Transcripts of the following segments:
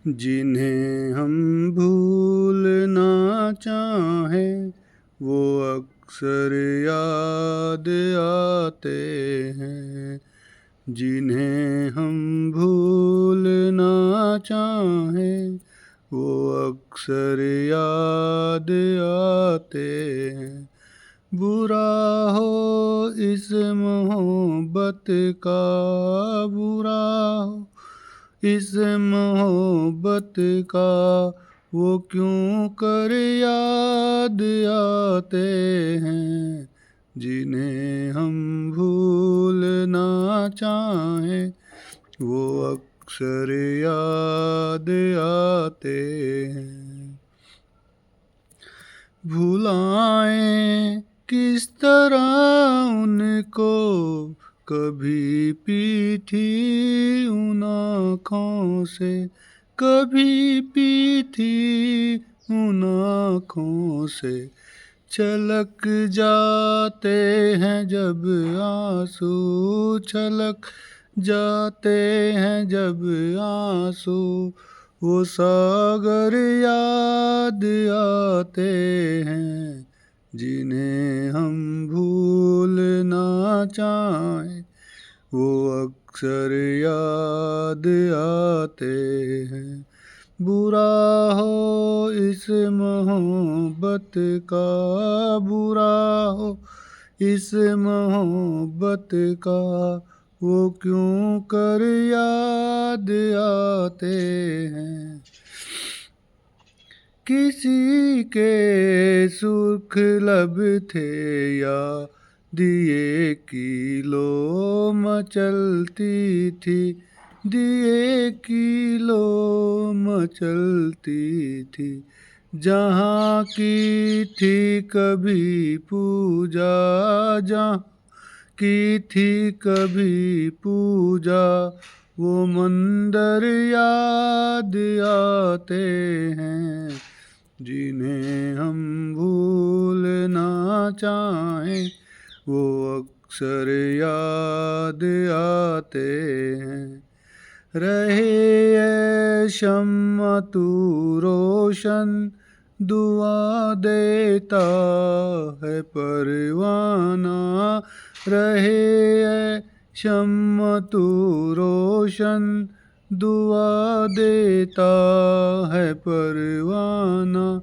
जिन्हें हम भूलना चाहें वो अक्सर याद आते हैं। जिन्हें हम भूलना चाहें वो अक्सर याद आते हैं। बुरा हो इस मोहब्बत का, बुरा हो इस मोहब्बत का, वो क्यों कर याद आते हैं। जिन्हें हम भूलना चाहें वो अक्सर याद आते हैं। भुलाएं किस तरह उनको, कभी पीठी उन आँखों से, कभी पीठी उन आँखों से। छलक जाते हैं जब आंसू, छलक जाते हैं जब आंसू, वो सागर याद आते हैं। जिन्हें हम भूलना चाहें वो अक्सर याद आते हैं। बुरा हो इस मोहब्बत का, बुरा हो इस मोहब्बत का, वो क्यों कर याद आते हैं। किसी के सुर्ख लब थे या दिए की लो मचलती थी, दिए की लो मचलती थी। जहाँ की थी कभी पूजा, जहाँ की थी कभी पूजा, वो मंदिर याद आते हैं। जिन्हें हम भूलना चाहें वो अक्सर याद आते हैं। रहे ये शम्मा तू रोशन, दुआ देता है परवाना। रहे ये शम्मा तू रोशन, दुआ देता है परवाना।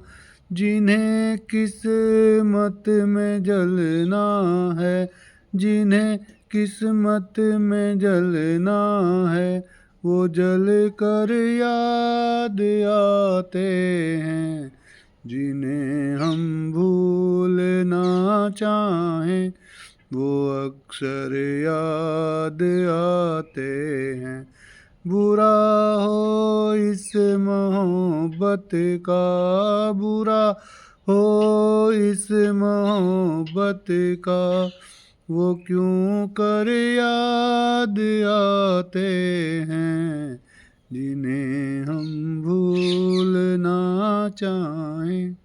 जिन्हें किस्मत में जलना है, जिन्हें किस्मत में जलना है, वो जल कर याद आते हैं। जिन्हें हम भूलना चाहें वो अक्सर याद आते हैं। बुरा हो इस मोहब्बत का, बुरा हो इस मोहब्बत का, वो क्यों कर याद आते हैं। जिन्हें हम भूलना चाहें।